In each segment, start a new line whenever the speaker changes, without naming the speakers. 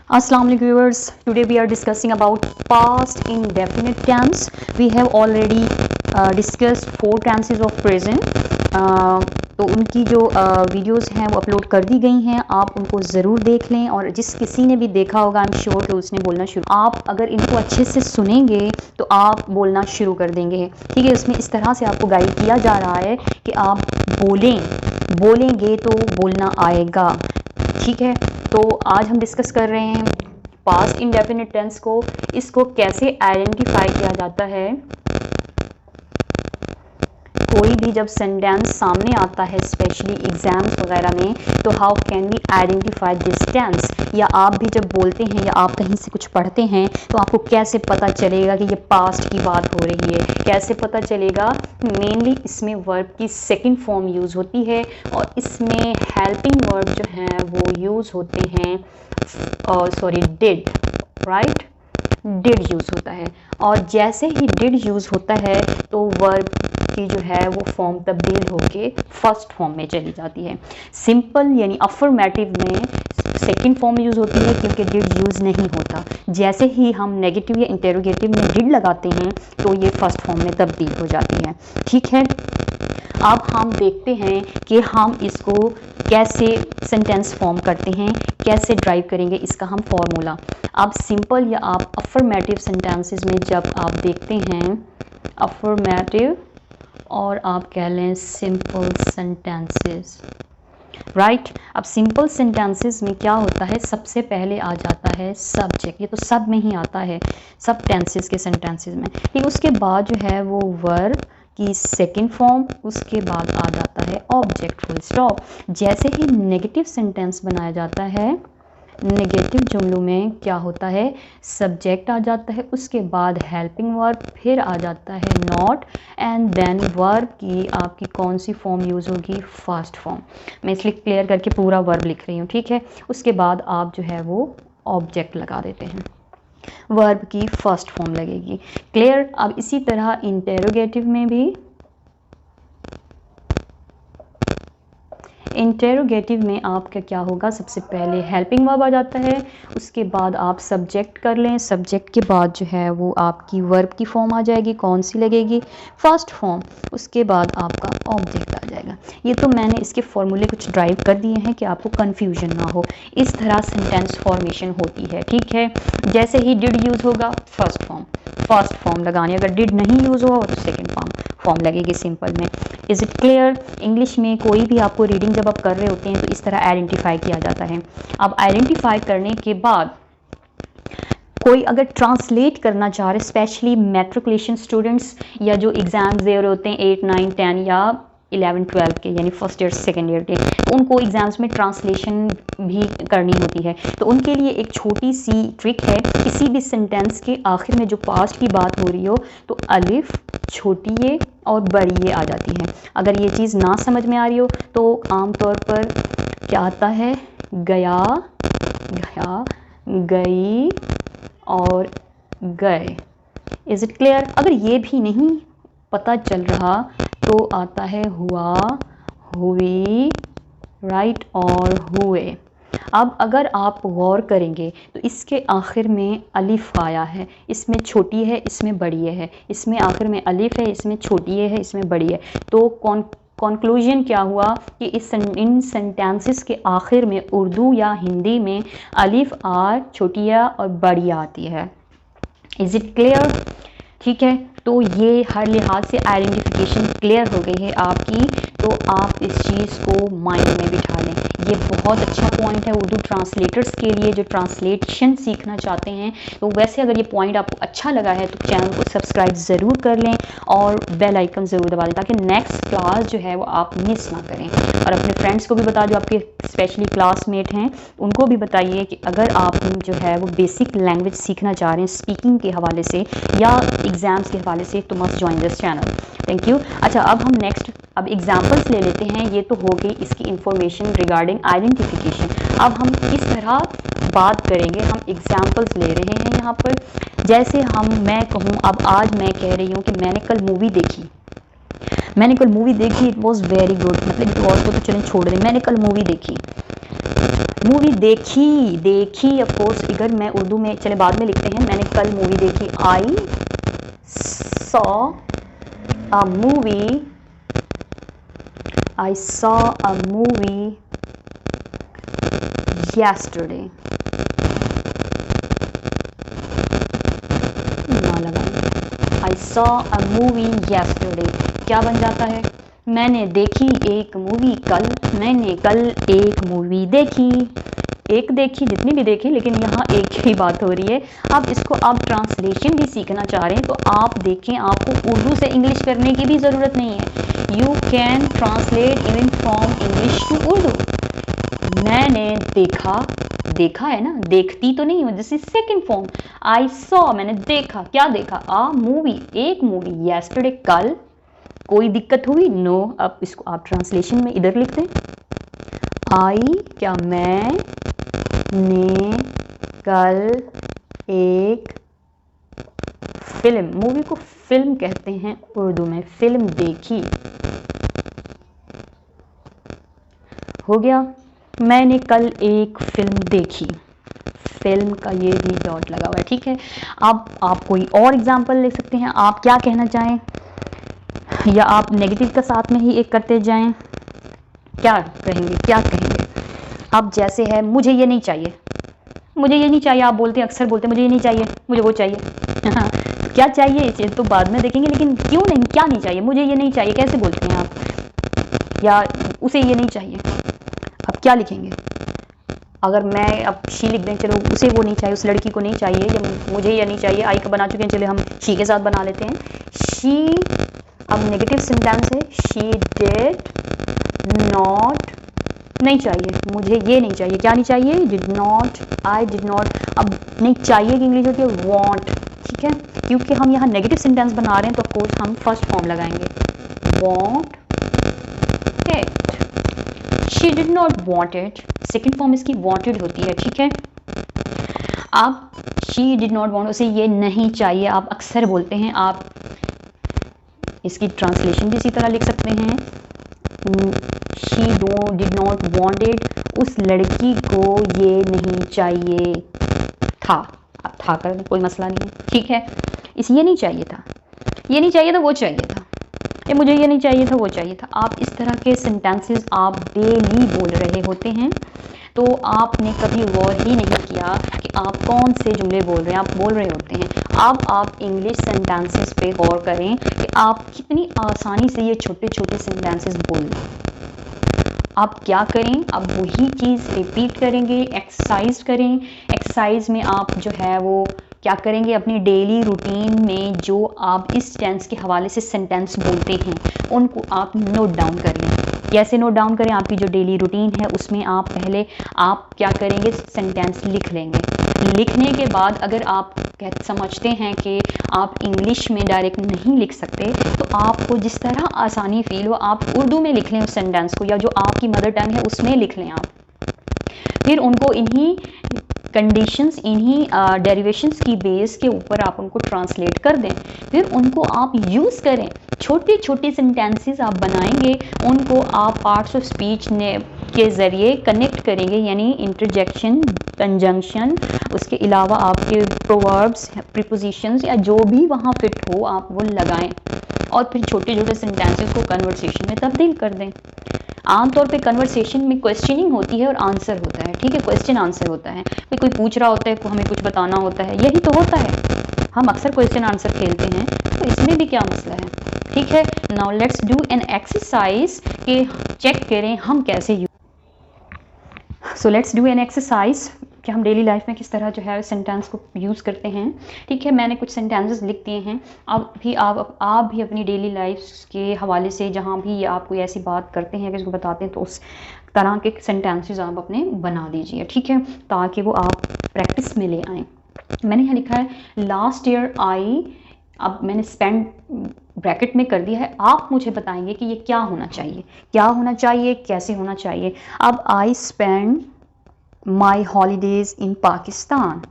Assalamu alaikum viewers. Today we are discussing about past indefinite tense. We have already discussed 4 tenses of present. तो उनकी जो videos हैं वो upload कर दी गई हैं, आप उनको ज़रूर देख लें। और जिस किसी ने भी देखा होगा आई एम श्योर कि उसने बोलना शुरू, आप अगर इनको अच्छे से सुनेंगे तो आप बोलना शुरू कर देंगे। ठीक है, इसमें इस तरह से आपको गाइड किया जा रहा है कि आप बोलेंगे तो बोलना आएगा। ठीक है, तो आज हम डिस्कस कर रहे हैं पास्ट इंडेफिनिट टेंस को। इसको कैसे आइडेंटिफाई किया जाता है। कोई भी जब सेंटेंस सामने आता है स्पेशली एग्जाम्स वगैरह में, तो how can we identify this tense. या आप भी जब बोलते हैं या आप कहीं से कुछ पढ़ते हैं तो आपको कैसे पता चलेगा कि ये पास्ट की बात हो रही है, कैसे पता चलेगा। मेनली इसमें वर्ब की सेकंड फॉर्म यूज़ होती है और इसमें हेल्पिंग वर्ब जो हैं वो यूज़ होते हैं, डिड, राइट, डिड यूज़ होता है। और जैसे ही डिड यूज़ होता है तो वर्ब की जो है वो फॉर्म तब्दील होके फर्स्ट फॉर्म में चली जाती है। सिंपल यानी अफर्मेटिव में सेकंड फॉर्म यूज़ होती है क्योंकि डिड यूज़ नहीं होता। जैसे ही हम नेगेटिव या इंटेरोगेटिव में डिड लगाते हैं तो ये फर्स्ट फॉर्म में तब्दील हो जाती है। ठीक है, अब हम देखते हैं कि हम इसको कैसे सेंटेंस फॉर्म करते हैं, कैसे ड्राइव करेंगे इसका हम फॉर्मूला। अब सिंपल या आप अफर्मेटिव सेंटेंसेस में जब आप देखते हैं अफर्मेटिव और आप कह लें सिंपल सेंटेंसेस, राइट। अब सिंपल सेंटेंसेस में क्या होता है, सबसे पहले आ जाता है सब्जेक्ट। ये तो सब में ही आता है, सब टेंसेस के सेंटेंसेस में। ठीक, उसके बाद जो है वो वर्ब की सेकंड फॉर्म, उसके बाद आ जाता है ऑब्जेक्ट, फुल स्टॉप। जैसे ही नेगेटिव सेंटेंस बनाया जाता है, नेगेटिव जुमलों में क्या होता है, सब्जेक्ट आ जाता है, उसके बाद हेल्पिंग वर्ब, फिर आ जाता है नॉट, एंड देन वर्ब की आपकी कौन सी फॉर्म यूज़ होगी, फर्स्ट फॉर्म। मैं इसलिए क्लियर करके पूरा वर्ब लिख रही हूँ। ठीक है, उसके बाद आप जो है वो ऑब्जेक्ट लगा देते हैं, वर्ब की फर्स्ट फॉर्म लगेगी। क्लियर। अब इसी तरह इंटेरोगेटिव में भी, इंटेरोगेटिव में आपका क्या होगा, सबसे पहले हेल्पिंग वर्ब आ जाता है, उसके बाद आप सब्जेक्ट कर लें, सब्जेक्ट के बाद जो है वो आपकी वर्ब की फॉर्म आ जाएगी, कौन सी लगेगी, फर्स्ट फॉर्म, उसके बाद आपका ऑब्जेक्ट आ जाएगा। ये तो मैंने इसके फॉर्मूले कुछ ड्राइव कर दिए हैं कि आपको कन्फ्यूजन ना हो। इस तरह सेंटेंस फॉर्मेशन होती है। ठीक है, जैसे ही डिड यूज़ होगा फर्स्ट फॉर्म लगानी, अगर डिड नहीं यूज़ हुआ तो सेकेंड फॉर्म लगेगी सिंपल में। Is it clear. इंग्लिश में कोई भी आपको रीडिंग जब आप कर रहे होते हैं तो इस तरह आइडेंटिफाई किया जाता है। अब आइडेंटिफाई करने के बाद कोई अगर ट्रांसलेट करना चाह रहे, स्पेशली मैट्रिकुलेशन स्टूडेंट्स या जो एग्ज़ाम्स दे रहे होते हैं 8, 9, 10 या 11, 12 के, यानी फर्स्ट ईयर सेकेंड ईयर के, तो उनको एग्ज़ाम्स में ट्रांसलेशन भी करनी होती है। तो उनके लिए एक छोटी सी ट्रिक है, किसी भी सेंटेंस के आखिर में जो पास्ट की बात हो रही हो तो अलिफ, छोटी ये और बड़ी ये आ जाती है। अगर ये चीज़ ना समझ में आ रही हो तो आमतौर पर क्या आता है, गया, गई और गए। Is it clear. अगर ये भी नहीं पता चल रहा तो आता है हुआ, हुई, राइट, और हुए। अब अगर आप गौर करेंगे तो इसके आखिर में अलिफ आया है, इसमें छोटी है, इसमें बड़ी है, इसमें आखिर में अलिफ है, इसमें छोटी है, इसमें बड़ी है। तो कंक्लूजन क्या हुआ कि इन सेंटेंसेस के आखिर में उर्दू या हिंदी में अलिफ आर, छोटी आ और बड़ी आती है। Is it clear. ठीक है, तो ये हर लिहाज से आइडेंटिफिकेशन क्लियर हो गई है आपकी। तो आप इस चीज़ को माइंड में बिठा लें। ये बहुत अच्छा पॉइंट है उर्दू ट्रांसलेटर्स के लिए जो ट्रांसलेशन सीखना चाहते हैं। तो वैसे अगर ये पॉइंट आपको अच्छा लगा है तो चैनल को सब्सक्राइब ज़रूर कर लें और बेल आइकन ज़रूर दबा दें ताकि नेक्स्ट क्लास जो है वो आप मिस ना करें। और अपने फ्रेंड्स को भी बता, जो आपके स्पेशली क्लासमेट हैं उनको भी बताइए कि अगर आप जो है वो बेसिक लैंग्वेज सीखना चाह रहे हैं स्पीकिंग के हवाले से या एग्ज़ाम्स के हवाले से, तो must join this channel. Thank you. अच्छा, अब हम नेक्स्ट एग्जाम्पल्स ले लेते हैं। ये तो हो गई इसकी इंफॉर्मेशन रिगार्डिंग आइडेंटिफिकेशन। अब हम किस तरह बात करेंगे, हम एग्जाम्पल्स ले रहे हैं यहाँ पर। जैसे मैं कहूँ, अब आज मैं कह रही हूँ कि मैंने कल मूवी देखी, इट वॉज़ वेरी गुड, मतलब इट वॉज को तो चलें छोड़ दें, मैंने कल मूवी देखी। मूवी देखी, देखी ऑफ कोर्स, अगर मैं उर्दू में चले बाद में लिखते हैं, मैंने कल मूवी देखी। आई saw a movie, I saw a movie yesterday। ना लगाएं। आई सॉ अ मूवी yesterday क्या बन जाता है? मैंने देखी एक मूवी कल, मैंने कल एक मूवी देखी। एक देखी, जितनी भी देखी, लेकिन यहाँ एक ही बात हो रही है। अब इसको आप ट्रांसलेशन भी सीखना चाह रहे हैं तो आप देखें, आपको उर्दू से इंग्लिश करने की भी ज़रूरत नहीं है। You can translate even from English to Urdu. मैंने देखा, देखा है ना, देखती तो नहीं हूँ, this is second form. I saw, मैंने देखा, क्या देखा? आ मूवी, एक मूवी, yesterday कल। कोई दिक्कत हुई? नो। अब इसको आप ट्रांसलेशन में इधर लिख दें। आई, क्या मैं ने कल एक फिल्म, मूवी को फिल्म कहते हैं उर्दू में, फिल्म देखी। हो गया, मैंने कल एक फिल्म देखी। फिल्म का ये भी डॉट लगा हुआ है, ठीक है। अब आप कोई और एग्जाम्पल ले सकते हैं, आप क्या कहना चाहें, या आप नेगेटिव का साथ में ही एक करते जाएं। क्या कहेंगे, क्या कहेंगे? अब जैसे है, मुझे ये नहीं चाहिए, मुझे ये नहीं चाहिए, आप बोलते हैं, अक्सर बोलते हैं मुझे ये नहीं चाहिए, मुझे वो चाहिए। हाँ, तो क्या चाहिए इसे तो बाद में देखेंगे, लेकिन क्यों नहीं, क्या नहीं चाहिए, मुझे ये नहीं चाहिए कैसे बोलते हैं आप, या उसे ये नहीं चाहिए। अब क्या लिखेंगे? अगर मैं अब शी लिख दें, चलो उसे वो नहीं चाहिए, उस लड़की को नहीं चाहिए, या मुझे ये नहीं चाहिए, आई का बना चुके हैं, चले हम शी के साथ बना लेते हैं। शी, अब नेगेटिव सेंटेंस है, शी डिड नॉट, नहीं चाहिए, मुझे ये नहीं चाहिए, क्या नहीं चाहिए? Did not, I did not. अब नहीं चाहिए की इंग्लिश होती है वॉन्ट, ठीक है, क्योंकि हम यहाँ नेगेटिव सेंटेंस बना रहे हैं तो ऑफकोर्स हम फर्स्ट फॉर्म लगाएंगे, want it. She did not want it, second form इसकी वॉन्टेड होती है, ठीक है। अब शी डिड नॉट वॉन्ट, उसे ये नहीं चाहिए, आप अक्सर बोलते हैं, आप इसकी ट्रांसलेशन भी इसी तरह लिख सकते हैं। शी डिड नॉट वांटेड, उस लड़की को ये नहीं चाहिए था। अब था कर कोई मसला नहीं है, ठीक है। इस ये नहीं चाहिए था, ये नहीं चाहिए था, वो चाहिए था, ये मुझे ये नहीं चाहिए था, वो चाहिए था। आप इस तरह के सेंटेंसेस आप डेली बोल रहे होते हैं, तो आपने कभी गौर ही नहीं किया कि आप कौन से जुमले बोल रहे हैं, आप बोल रहे होते हैं। अब आप इंग्लिश सेंटेंसेस पे गौर करें कि आप कितनी आसानी से ये छोटे छोटे सेंटेंसेस बोल रहे हैं। आप क्या करें, अब वही चीज़ रिपीट करेंगे, एक्सरसाइज करें। एक्सरसाइज में आप जो है वो क्या करेंगे, अपनी डेली रूटीन में जो आप इस टेंस के हवाले से सेंटेंस बोलते हैं उनको आप नोट डाउन कर लें। कैसे नोट डाउन करें? आपकी जो डेली रूटीन है उसमें आप पहले आप क्या करेंगे, सेंटेंस लिख लेंगे। लिखने के बाद अगर आप समझते हैं कि आप इंग्लिश में डायरेक्ट नहीं लिख सकते, तो आपको जिस तरह आसानी फील हो आप उर्दू में लिख लें उस सेंटेंस को, या जो आपकी मदर टंग है उसमें लिख लें आप। फिर उनको इन्हीं कंडीशंस, इन्हीं डेरिवेशंस की बेस के ऊपर आप उनको ट्रांसलेट कर दें। फिर उनको आप यूज़ करें, छोटे छोटे सेंटेंसेस आप बनाएंगे, उनको आप पार्ट्स ऑफ स्पीच के ज़रिए कनेक्ट करेंगे, यानी इंटरजेक्शन, कंजंक्शन, उसके अलावा आपके प्रोवर्ब्स, प्रीपोजिशंस या जो भी वहाँ फिट हो आप वो लगाएं, और फिर छोटे छोटे सेंटेंसेस को कन्वर्सेशन में तब्दील कर दें। आमतौर पे कन्वर्सेशन में क्वेश्चनिंग होती है और आंसर होता है, ठीक है, क्वेश्चन आंसर होता है। कोई पूछ रहा होता है, हमें कुछ बताना होता है, यही तो होता है। हम अक्सर क्वेश्चन आंसर खेलते हैं, तो इसमें भी क्या मसला है, ठीक है। Now let's do an exercise के चेक करें हम कैसे so let's do an exercise कि हम डेली लाइफ में किस तरह जो है सेंटेंस को यूज़ करते हैं, ठीक है। मैंने कुछ सेंटेंसेस लिख दिए हैं, अब भी आप भी अपनी डेली लाइफ के हवाले से जहाँ भी आप कोई ऐसी बात करते हैं, किसी को बताते हैं, तो उस तरह के सेंटेंसेस आप अपने बना दीजिए, ठीक है, ताकि वो आप प्रैक्टिस में ले आएँ। मैंने यहाँ लिखा है लास्ट ईयर आई, अब मैंने स्पेंड ब्रैकेट में कर दिया है, आप मुझे बताएंगे कि ये क्या होना चाहिए, क्या होना चाहिए, कैसे होना चाहिए। अब आई स्पेंड माई हॉलीडेज़ इन पाकिस्तान।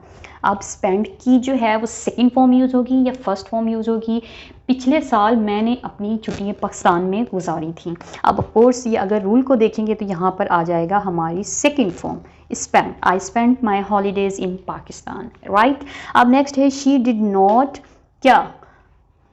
अब स्पेंड की जो है वो सेकंड फॉर्म यूज़ होगी या फर्स्ट फॉर्म यूज़ होगी। पिछले साल मैंने अपनी छुट्टियां पाकिस्तान में गुजारी थी। अब ऑफ कोर्स ये अगर रूल को देखेंगे तो यहाँ पर आ जाएगा हमारी second form, I spent my holidays in Pakistan, right? अब नेक्स्ट है शी डिड नॉट क्या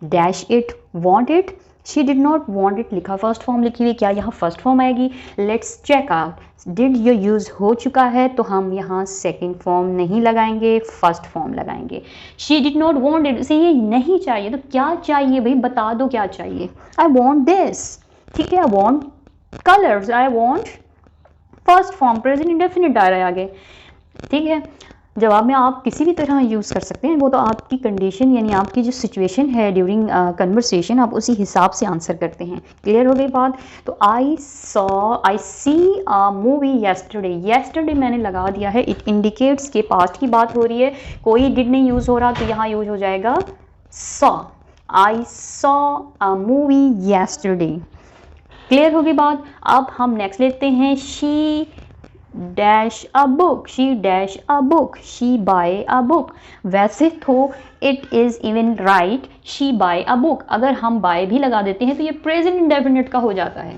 dash it want it, she did not want it लिखा फर्स्ट फॉर्म लिखी हुई, क्या यहाँ फर्स्ट फॉर्म आएगी? Let's check out. डिड ये यूज़ हो चुका है तो हम यहाँ सेकेंड फॉर्म नहीं लगाएंगे, फर्स्ट फॉर्म लगाएंगे। She did not want it, इसे ये नहीं चाहिए तो क्या चाहिए भाई, बता दो क्या चाहिए। आई वॉन्ट दिस, ठीक है, I want colours, I want first form present indefinite आ रहा है आगे, ठीक है। जवाब में आप किसी भी तरह यूज़ कर सकते हैं, वो तो आपकी कंडीशन यानी आपकी जो सिचुएशन है ड्यूरिंग कन्वर्सेशन आप उसी हिसाब से आंसर करते हैं। क्लियर हो गई बात? तो आई सी अ मूवी येस्टरडे, येस्टरडे मैंने लगा दिया है, इट इंडिकेट्स के पास्ट की बात हो रही है, कोई डिड नहीं यूज़ हो रहा तो यहाँ यूज हो जाएगा saw. I saw a movie yesterday. Clear होगी बात? अब हम नेक्स्ट लेते हैं she dash a book, she dash a book, she buy a book. वैसे तो it is even right she buy a book, अगर हम बाय भी लगा देते हैं तो ये प्रेजेंट इंडेफिनिट का हो जाता है,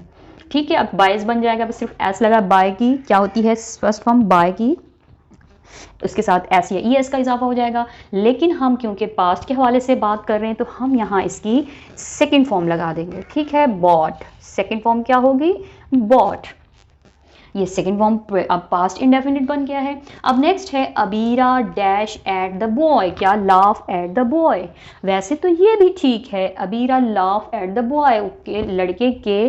ठीक है। अब बायस बन जाएगा, सिर्फ एस लगा, बाय की क्या होती है फर्स्ट फॉर्म बाय की, उसके साथ एस या ई एस का इजाफा हो जाएगा। लेकिन हम क्योंकि पास्ट के हवाले से बात कर रहे हैं तो हम यहाँ इसकी सेकेंड फॉर्म लगा देंगे, ठीक है, बॉट। सेकेंड फॉर्म क्या होगी? बॉट। ये सेकेंड फॉर्म अब पास्ट इंडेफिनिट बन गया है। अब नेक्स्ट है Abira dash at the boy, क्या लाफ एट द बॉय। वैसे तो ये भी ठीक है, Abira laugh at the boy, के लड़के के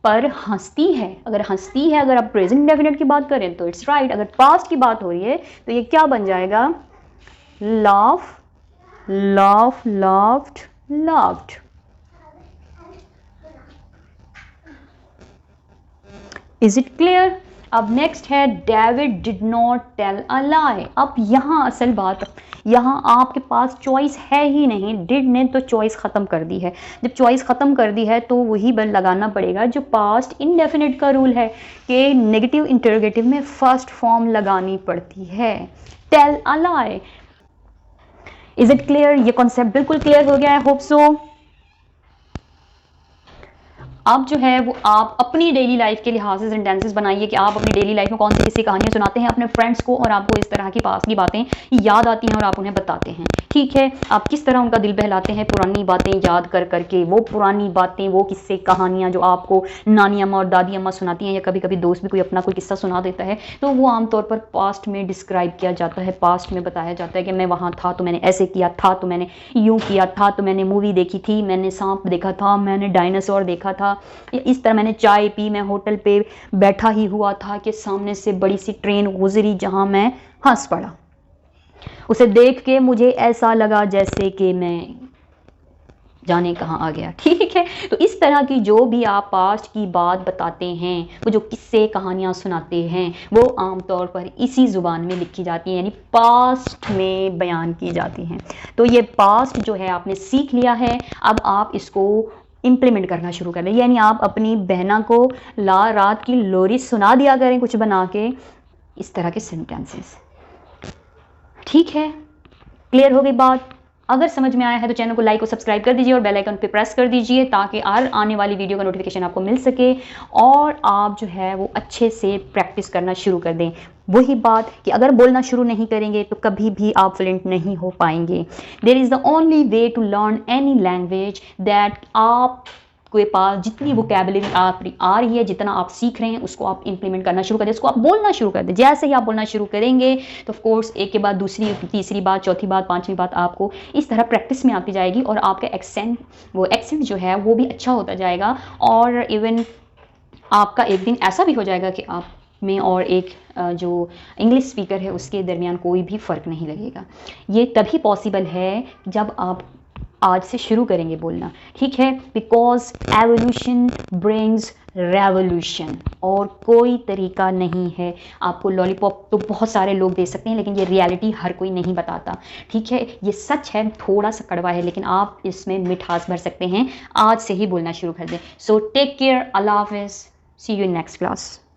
पर हंसती है, अगर हंसती है, अगर आप प्रेजेंट इंडेफिनिट की बात करें तो इट्स राइट। अगर पास्ट की बात हो रही है तो ये क्या बन जाएगा? Laugh, laugh, laughed, laughed. Is it clear? अब नेक्स्ट है David did not tell a lie. अब यहाँ असल बात, यहाँ आपके पास चॉइस है ही नहीं, डिड ने तो चॉइस ख़त्म कर दी है। जब चॉइस ख़त्म कर दी है तो वही बल लगाना पड़ेगा जो पास्ट इंडेफिनिट का रूल है कि नेगेटिव इंटरोगेटिव में फर्स्ट फॉर्म लगानी पड़ती है, tell a lie. Is it clear? ये कॉन्सेप्ट बिल्कुल क्लियर हो गया है, होप सो। अब जो है वो आप अपनी डेली लाइफ के लिहाज से सेंटेंसेस बनाइए कि आप अपनी डेली लाइफ में कौन सी किस्से कहानियां सुनाते हैं अपने फ्रेंड्स को और आपको इस तरह की पास की बातें याद आती हैं और आप उन्हें बताते हैं, ठीक है। आप किस तरह उनका दिल बहलाते हैं पुरानी बातें याद कर करके, वो पुरानी बातें, वो किस्से कहानियाँ जो आपको नानी अम्मा और दादी अम्मा सुनाती हैं या कभी कभी दोस्त भी कोई अपना कोई किस्सा सुना देता है, तो वो आमतौर पर पास्ट में डिस्क्राइब किया जाता है, पास्ट में बताया जाता है कि मैं वहाँ था तो मैंने ऐसे किया था, तो मैंने यूँ किया था, तो मैंने मूवी देखी थी, मैंने सांप देखा था, मैंने डायनासोर देखा था, इस तरह मैंने चाय पी, मैं होटल पे बैठा ही हुआ था कि सामने से बड़ी सी ट्रेन गुजरी जहां मैं हंस पड़ा, उसे देख के मुझे ऐसा लगा जैसे कि मैं जाने कहाँ आ गया, ठीक है। तो इस तरह की जो भी आप पास्ट की बात बताते हैं, वो जो किस्से कहानियाँ सुनाते हैं, वो आमतौर पर इसी ज़ुबान में लिखी जाती हैं, यानी पास्ट में बयान की जाती हैं। तो ये पास्ट जो है आपने सीख लिया है, अब आप इसको इम्प्लीमेंट करना शुरू कर दें, यानी आप अपनी बहना को रात की लोरी सुना दिया करें कुछ बना के, इस तरह के सेंटेंसेस, ठीक है। क्लियर हो गई बात? अगर समझ में आया है तो चैनल को लाइक और सब्सक्राइब कर दीजिए और बेल आइकन पे प्रेस कर दीजिए ताकि हर आने वाली वीडियो का नोटिफिकेशन आपको मिल सके और आप जो है वो अच्छे से प्रैक्टिस करना शुरू कर दें। वही बात कि अगर बोलना शुरू नहीं करेंगे तो कभी भी आप फ्लुएंट नहीं हो पाएंगे। There is the only way to learn any language that आप के पास जितनी वोकैबुलरी आप आ रही है, जितना आप सीख रहे हैं, उसको आप इंप्लीमेंट करना शुरू कर दें, उसको आप बोलना शुरू कर दें। जैसे ही आप बोलना शुरू करेंगे तो ऑफ कोर्स एक के बाद दूसरी, तीसरी बात, चौथी बात, पांचवी बात आपको इस तरह प्रैक्टिस में आती जाएगी और आपका एक्सेंट जो है वो भी अच्छा होता जाएगा और इवन आपका एक दिन ऐसा भी हो जाएगा कि आप में और एक जो इंग्लिश स्पीकर है उसके दरमियान कोई भी फ़र्क नहीं लगेगा। ये तभी पॉसिबल है जब आप आज से शुरू करेंगे बोलना, ठीक है। बिकॉज एवोल्यूशन ब्रिंग्स रेवोल्यूशन, और कोई तरीका नहीं है। आपको लॉलीपॉप तो बहुत सारे लोग दे सकते हैं लेकिन ये रियलिटी हर कोई नहीं बताता, ठीक है। ये सच है, थोड़ा सा कड़वा है लेकिन आप इसमें मिठास भर सकते हैं। आज से ही बोलना शुरू कर दें। सो टेक केयर, अल्लाह हाफिज़, सी यू इन नेक्स्ट क्लास।